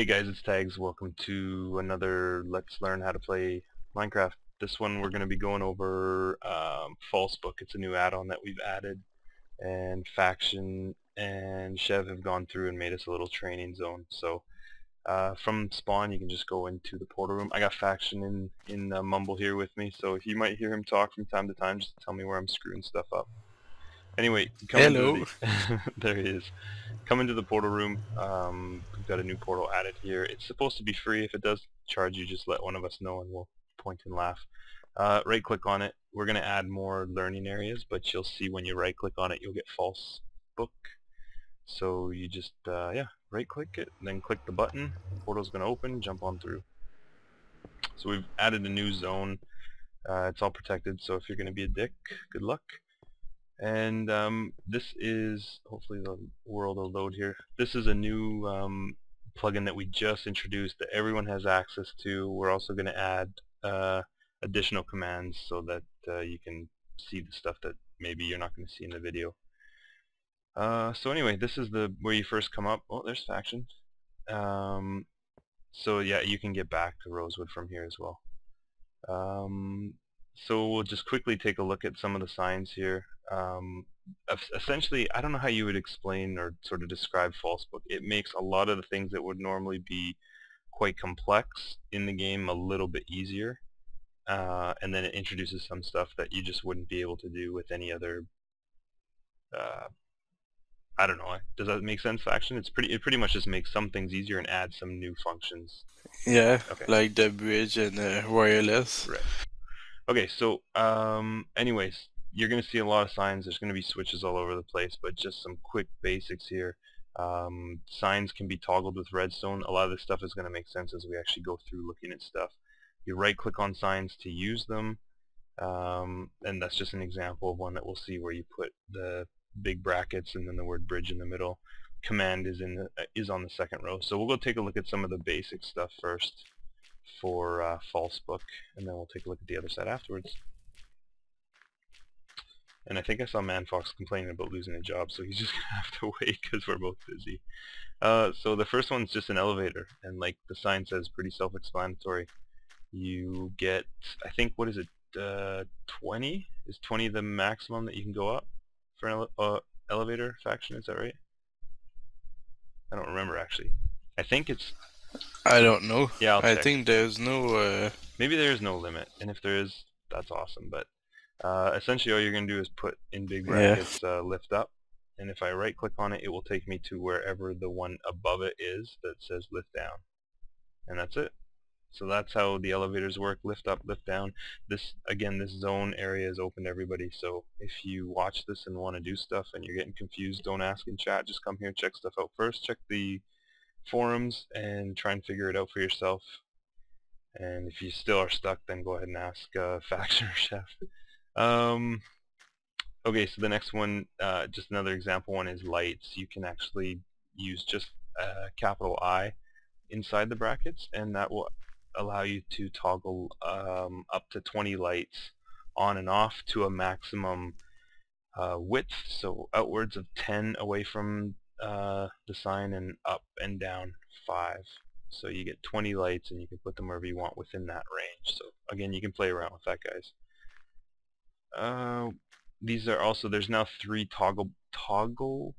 Hey guys, it's Tags. Welcome to another Let's Learn How to Play Minecraft. This one we're going to be going over Falsebook. It's a new add-on that we've added, and Faction and Chev have gone through and made us a little training zone. So from spawn you can just go into the portal room. I got Faction in Mumble here with me, so if you might hear him talk from time to time, just tell me where I'm screwing stuff up. Anyway, come into Hello. the there he is. Come into the portal room. We've got a new portal added here. It's supposed to be free. If it does charge you, just let one of us know and we'll point and laugh. Right click on it. We're going to add more learning areas, but you'll see when you right click on it you'll get Falsebook. So you just yeah, right click it, then click the button. The portal's going to open, jump on through. So we've added a new zone. It's all protected, so if you're going to be a dick, good luck. And this is, hopefully the world will load here. This is a new plugin that we just introduced that everyone has access to. We're also going to add additional commands so that you can see the stuff that maybe you're not going to see in the video. So anyway, this is the where you first come up. Oh, there's Faction. So yeah, you can get back to Rosewood from here as well. So we'll just quickly take a look at some of the signs here. Essentially, I don't know how you would explain or sort of describe Falsebook. It makes a lot of the things that would normally be quite complex in the game a little bit easier, and then it introduces some stuff that you just wouldn't be able to do with any other. I don't know. Does that make sense, Faction? It pretty much just makes some things easier and adds some new functions. Yeah, Okay. like the bridge and wireless. Right. Okay, so anyways, you're going to see a lot of signs. There's going to be switches all over the place, but just some quick basics here. Signs can be toggled with Redstone. A lot of this stuff is going to make sense as we actually go through looking at stuff. You right-click on signs to use them, and that's just an example of one that we'll see where you put the big brackets and then the word bridge in the middle. Command is on the second row. So we'll go take a look at some of the basic stuff first for Falsebook, and then we'll take a look at the other side afterwards. And I think I saw Manfox complaining about losing a job, so he's just gonna have to wait because we're both busy. So the first one's just an elevator, and like the sign says, pretty self-explanatory. You get, I think, what is it, 20? Is 20 the maximum that you can go up for an elevator Faction? Is that right? I don't remember actually. I think it's. I don't know. Yeah, I'll I check. think there's no. Maybe there is no limit, and if there is, that's awesome. But essentially all you're going to do is put in big brackets lift up, and if I right click on it, it will take me to wherever the one above it is that says lift down, and that's it. So that's how the elevators work: lift up, lift down. This zone area is open to everybody, so if you watch this and want to do stuff and you're getting confused, don't ask in chat, just come here, check stuff out first, check the forums and try and figure it out for yourself. And if you still are stuck, then go ahead and ask Faction or Chef. Okay, so the next one, just another example one, is lights. You can actually use just capital I inside the brackets, and that will allow you to toggle up to 20 lights on and off to a maximum width, so outwards of 10 away from the sign and up and down 5. So you get 20 lights and you can put them wherever you want within that range. So again, you can play around with that, guys. These are also, there's now 3 toggleable.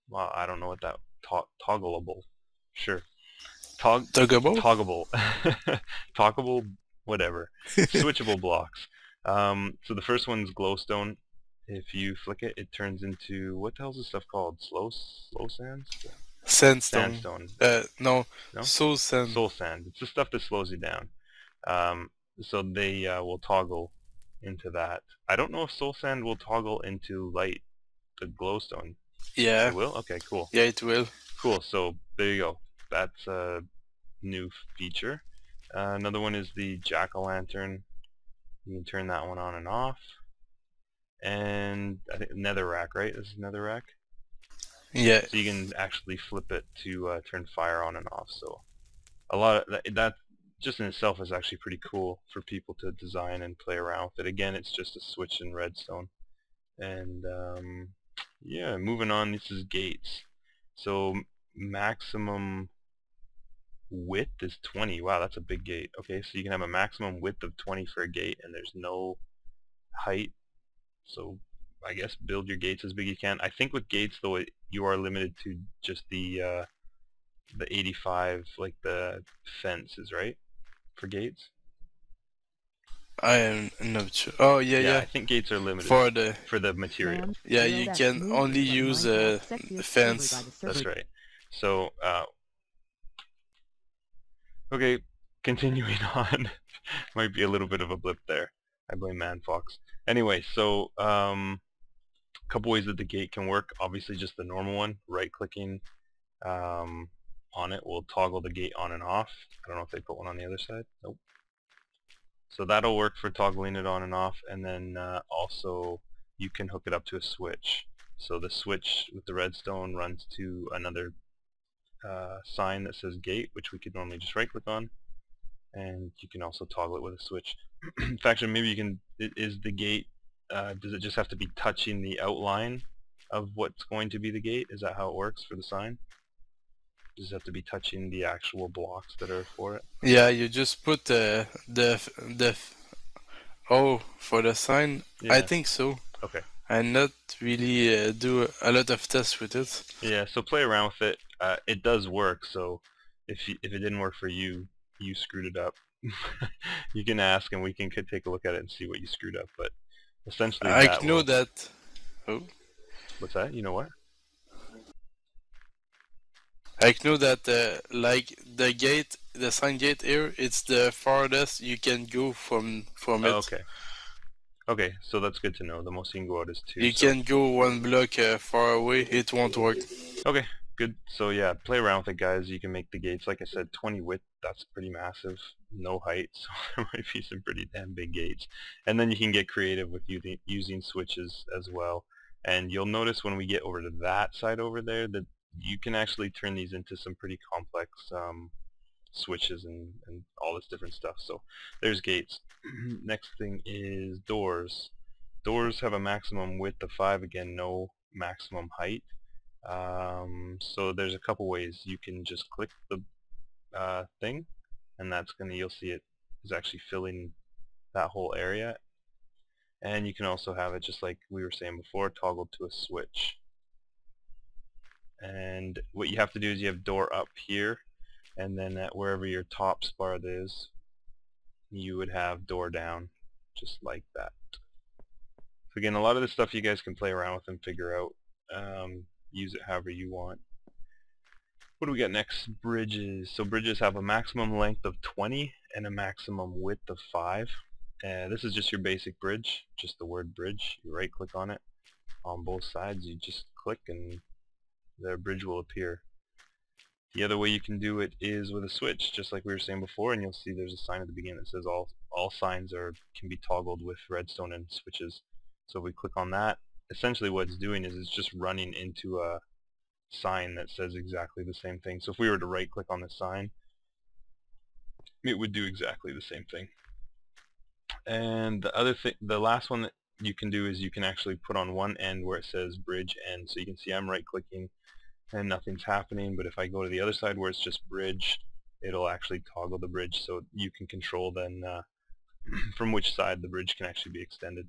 Well, I don't know what that, toggleable. Sure. Toggable? Toggable, whatever. Switchable blocks. So the first one's glowstone. If you flick it, it turns into, what the hell is this stuff called? Slow sands? Sandstone. Sandstone. No. No? Soul sand. Soul sand. It's the stuff that slows you down. So they will toggle into that. I don't know if soul sand will toggle into the glowstone. Yeah. It will? Okay, cool. Yeah, it will. Cool, so there you go. That's a new feature. Another one is the jack-o'-lantern. You can turn that one on and off. And I think netherrack, right? This is netherrack. Yeah. So you can actually flip it to turn fire on and off. So a lot of that just in itself is actually pretty cool for people to design and play around with it. Again, it's just a switch in Redstone. And yeah, moving on, this is gates. So maximum width is 20. Wow, that's a big gate. Okay, so you can have a maximum width of 20 for a gate, and there's no height. So I guess build your gates as big as you can. I think with gates though, you are limited to just the 85, like the fences, right? For gates. I am not sure. Oh yeah, Yeah, yeah. I think gates are limited For the material. yeah, you can only use a fence. That's right. So okay, continuing on. Might be a little bit of a blip there. I blame ManFox. Anyway, so a couple ways that the gate can work. Obviously, just the normal one. Right-clicking on it will toggle the gate on and off. I don't know if they put one on the other side. Nope. So that'll work for toggling it on and off, and then also you can hook it up to a switch. So the switch with the redstone runs to another sign that says gate, which we could normally just right-click on, and you can also toggle it with a switch. In fact, maybe you can, is the gate, does it just have to be touching the outline of what's going to be the gate? Is that how it works for the sign? Does it have to be touching the actual blocks that are for it? Yeah, you just put the oh, for the sign. Yeah. I think so. Okay. I not really do a lot of tests with it. Yeah, so play around with it. It does work. So if it didn't work for you, you screwed it up. You can ask, and we can take a look at it and see what you screwed up. But essentially, I know that. Oh. What's that? You know what? I know that like the gate, the sign gate here, it's the farthest you can go from it. Okay. Okay, so that's good to know. The most you can go out is 2. You can go 1 block far away, it won't work. Okay, good. So yeah, play around with it, guys. You can make the gates. Like I said, 20 width, that's pretty massive. No height, so there might be some pretty damn big gates. And then you can get creative with using switches as well. And you'll notice when we get over to that side over there that you can actually turn these into some pretty complex switches and all this different stuff. So there's gates. Next thing is doors. Doors have a maximum width of 5, again no maximum height. So there's a couple ways. You can just click the thing, and that's gonna, you'll see it is actually filling that whole area. And you can also have it, just like we were saying before, toggled to a switch. And what you have to do is you have door up here, and then at wherever your top spar is, you would have door down, just like that. So again, a lot of this stuff you guys can play around with and figure out. Use it however you want. What do we got next? Bridges. So bridges have a maximum length of 20 and a maximum width of 5. This is just your basic bridge, just the word bridge. You right click on it. On both sides you just click and the bridge will appear. The other way you can do it is with a switch, just like we were saying before, and you'll see there's a sign at the beginning that says all signs can be toggled with redstone and switches. So if we click on that, essentially what it's doing is it's just running into a sign that says exactly the same thing. So if we were to right click on the sign, it would do exactly the same thing. And the other thing, the last one that you can do is you can actually put on one end where it says bridge end. So you can see I'm right clicking and nothing's happening, but if I go to the other side where it's just bridge, it'll actually toggle the bridge, so you can control then from which side the bridge can actually be extended.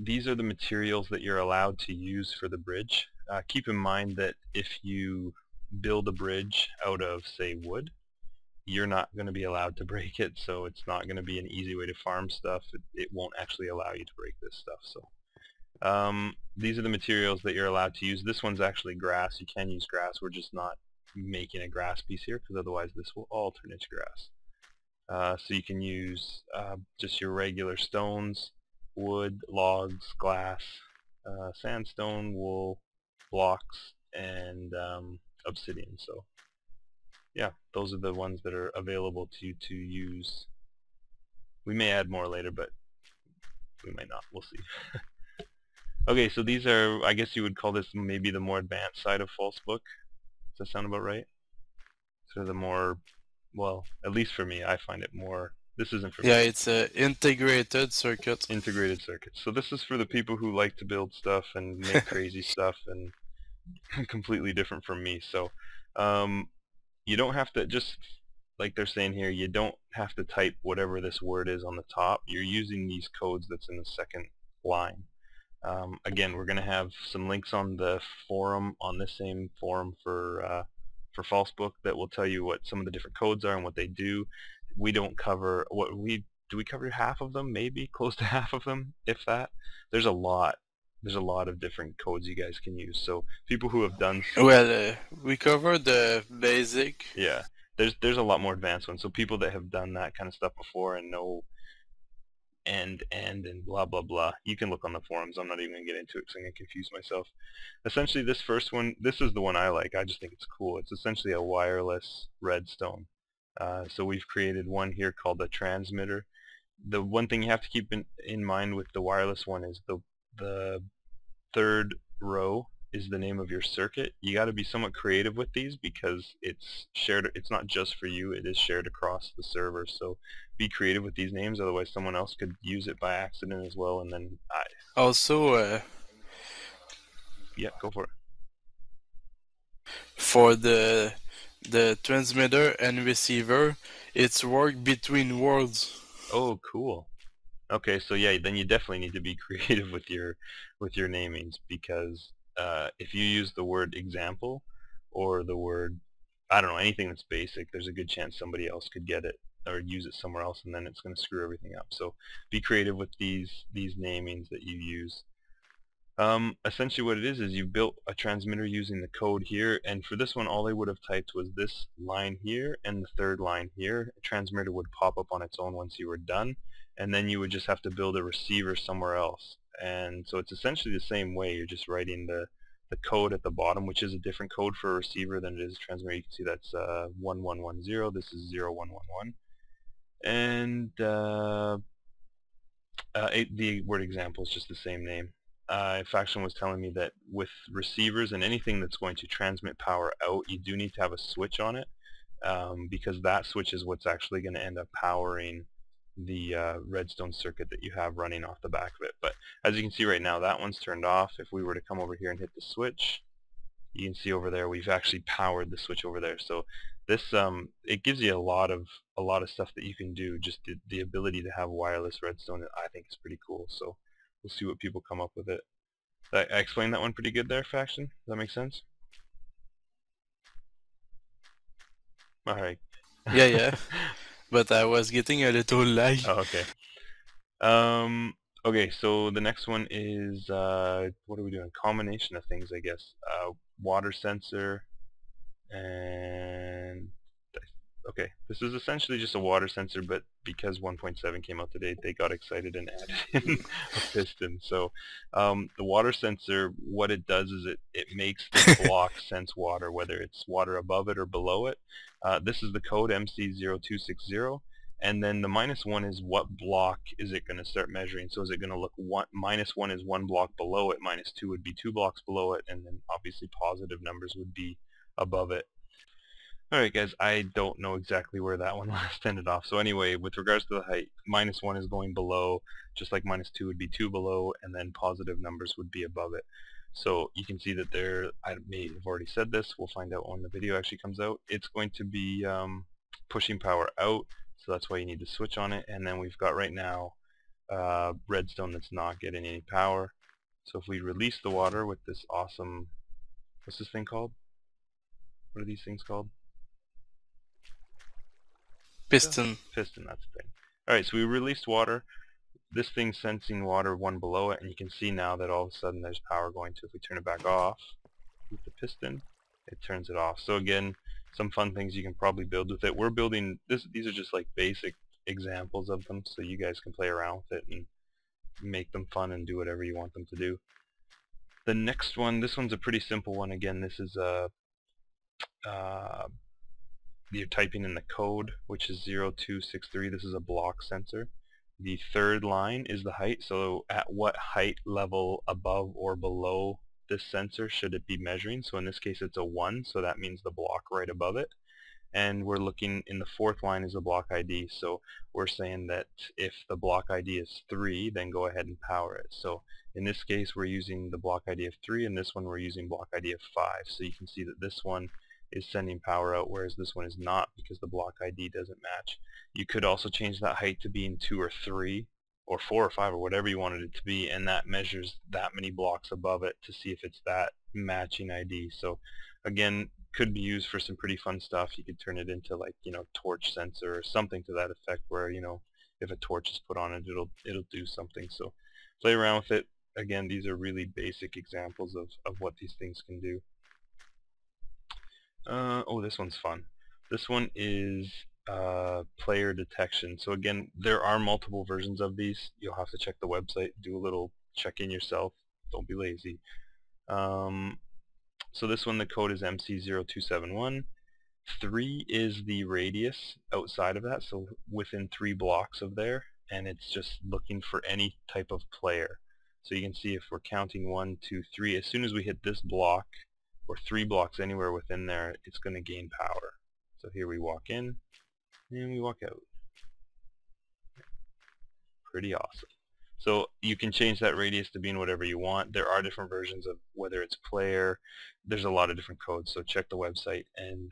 These are the materials that you're allowed to use for the bridge. Keep in mind that if you build a bridge out of, say, wood, you're not going to be allowed to break it, so it's not going to be an easy way to farm stuff. It won't actually allow you to break this stuff. So these are the materials that you're allowed to use. This one's actually grass. You can use grass. We're just not making a grass piece here, because otherwise this will all turn into grass. So you can use just your regular stones, wood, logs, glass, sandstone, wool, blocks, and obsidian. So yeah, those are the ones that are available to you to use. We may add more later, but we might not. We'll see. Okay, so these are, I guess you would call this maybe the more advanced side of Falsebook. Does that sound about right? So the more, well, at least for me, I find it more, this isn't for me. Yeah, it's an integrated circuit. Integrated circuit. So this is for the people who like to build stuff and make crazy stuff and completely different from me. So um, you don't have to, just like they're saying here, you don't have to type whatever this word is on the top. You're using these codes that's in the second line. Again, we're going to have some links on the forum, on this same forum for Falsebook, that will tell you what some of the different codes are and what they do. We don't cover what we do. We cover half of them, maybe close to half of them, if that. There's a lot. There's a lot of different codes you guys can use. So people who have done, Well, we covered the basic. yeah, there's a lot more advanced ones. So people that have done that kind of stuff before and know and blah blah blah. You can look on the forums. I'm not even going to get into it because I'm going to confuse myself. Essentially, this first one, this is the one I like. I just think it's cool. It's essentially a wireless redstone. So we've created one here called a transmitter. The one thing you have to keep in mind with the wireless one is the third row is the name of your circuit. You got to be somewhat creative with these because it's shared. It's not just for you. It is shared across the server. So be creative with these names. Otherwise, someone else could use it by accident as well. And then, Also, yeah, go for it. for the transmitter and receiver, it's work between worlds. Oh, cool. Okay, so yeah, then you definitely need to be creative with your namings, because if you use the word example or the word, I don't know, anything that's basic, there's a good chance somebody else could get it or use it somewhere else, and then it's going to screw everything up. So be creative with these namings that you use. Essentially what it is you built a transmitter using the code here, and for this one all they would have typed was this line here and the third line here. A transmitter would pop up on its own once you were done, and then you would just have to build a receiver somewhere else. And so it's essentially the same way. You're just writing the code at the bottom, which is a different code for a receiver than it is a transmitter. You can see that's 1110, this is 0111, and the word example is just the same name. Faction was telling me that with receivers and anything that's going to transmit power out, you do need to have a switch on it, because that switch is what's actually going to end up powering the redstone circuit that you have running off the back of it. But as you can see right now, that one's turned off. If we were to come over here and hit the switch, you can see over there we've actually powered the switch over there. So this it gives you a lot of stuff that you can do. Just the ability to have wireless redstone, I think, is pretty cool. So we'll see what people come up with it. I explained that one pretty good there, Faction? Does that make sense? Alright. Yeah. But I was getting a little lag. Oh, okay. Okay, so the next one is, what are we doing? Combination of things, I guess. Water sensor, and okay, this is essentially just a water sensor, but because 1.7 came out today, they got excited and added in a piston. So the water sensor, what it does is it makes the block sense water, whether it's water above it or below it. This is the code MC0260, and then the -1 is what block is it going to start measuring. So is it going to look -1 is one block below it, -2 would be 2 blocks below it, and then obviously positive numbers would be above it. Alright guys, I don't know exactly where that one last ended off. So anyway, with regards to the height, -1 is going below, just like -2 would be 2 below, and then positive numbers would be above it. So you can see that there, I may have already said this, we'll find out when the video actually comes out. It's going to be pushing power out, so that's why you need to switch on it. And then we've got right now redstone that's not getting any power. So if we release the water with this awesome, what's this thing called? What are these things called? Piston. Piston, that's the thing. Alright, so we released water. This thing's sensing water one below it, and you can see now that all of a sudden there's power going to. If we turn it back off with the piston, it turns it off. So again, some fun things you can probably build with it. We're building this. These are just like basic examples of them, so you guys can play around with it and make them fun and do whatever you want them to do. The next one, this one's a pretty simple one. Again, this is a you're typing in the code, which is 0263. This is a block sensor. The third line is the height, so at what height level above or below this sensor should it be measuring. So in this case it's a 1, so that means the block right above it. and we're looking in the fourth line is the block ID. So we're saying that if the block ID is 3, then go ahead and power it. So in this case we're using the block ID of 3, and this one we're using block ID of 5. So you can see that this one is sending power out, whereas this one is not, because the block ID doesn't match. You could also change that height to being 2 or 3 or 4 or 5 or whatever you wanted it to be, and that measures that many blocks above it to see if it's that matching ID. So again, could be used for some pretty fun stuff. You could turn it into, like, torch sensor or something to that effect, where if a torch is put on it, it'll do something. So play around with it. Again, these are really basic examples of what these things can do. Oh, this one's fun. This one is player detection. So again, there are multiple versions of these. You'll have to check the website, do a little check-in yourself. Don't be lazy. So this one, the code is MC0271. 3 is the radius outside of that, so within 3 blocks of there, and it's just looking for any type of player. So you can see if we're counting 1, 2, 3, as soon as we hit this block, or 3 blocks anywhere within there, it's going to gain power. So here we walk in, and we walk out. Pretty awesome. So you can change that radius to being whatever you want. There are different versions of whether it's player. There's a lot of different codes, so check the website, and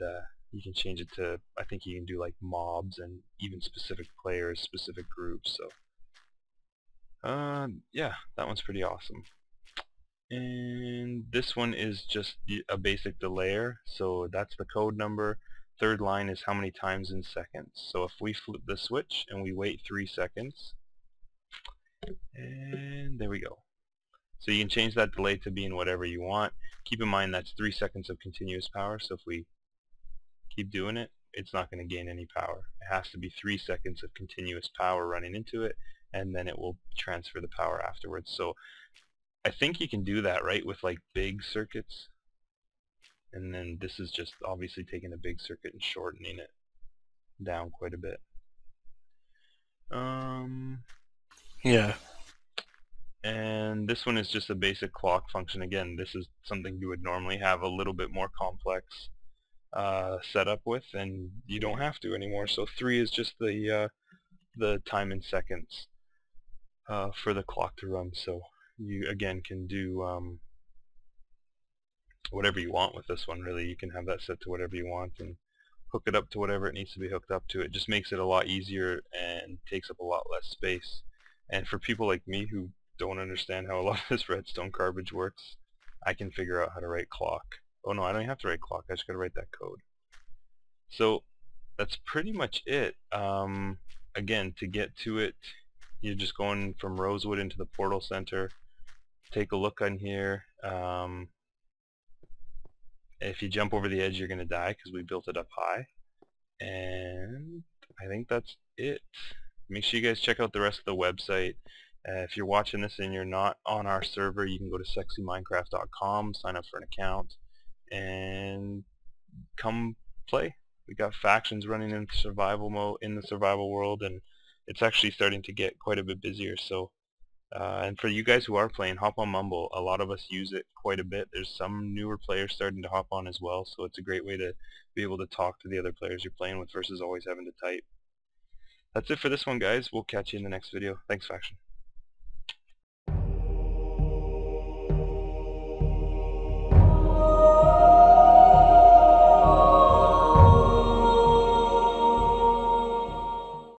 you can change it to, I think you can do like mobs and even specific players, specific groups. So yeah, that one's pretty awesome. And this one is just a basic delayer, so that's the code number. Third line is how many times in seconds. So if we flip the switch and we wait 3 seconds, and there we go. So you can change that delay to being whatever you want. Keep in mind that's 3 seconds of continuous power, so if we keep doing it, it's not going to gain any power. It has to be 3 seconds of continuous power running into it, and then it will transfer the power afterwards. So I think you can do that, right, with like big circuits. And then this is just obviously taking a big circuit and shortening it down quite a bit. Yeah. And this one is just a basic clock function. Again, this is something you would normally have a little bit more complex setup with, and you don't have to anymore. So 3 is just the time in seconds for the clock to run. So you again can do whatever you want with this one. Really, you can have that set to whatever you want and hook it up to whatever it needs to be hooked up to. It just makes it a lot easier and takes up a lot less space. And for people like me who don't understand how a lot of this redstone garbage works, I can figure out how to write clock. Oh no, I don't have to write clock, I just gotta write that code. So that's pretty much it. Again, to get to it, you're just going from Rosewood into the portal center. Take a look on here. If you jump over the edge, you're gonna die because we built it up high. And I think that's it. Make sure you guys check out the rest of the website. If you're watching this and you're not on our server, you can go to sexyminecraft.com, sign up for an account, and come play. We got factions running in survival mode, in the survival world, and it's actually starting to get quite a bit busier. So, and for you guys who are playing, hop on Mumble. A lot of us use it quite a bit. There's some newer players starting to hop on as well, so it's a great way to be able to talk to the other players you're playing with versus always having to type. That's it for this one, guys. We'll catch you in the next video. Thanks, Faction.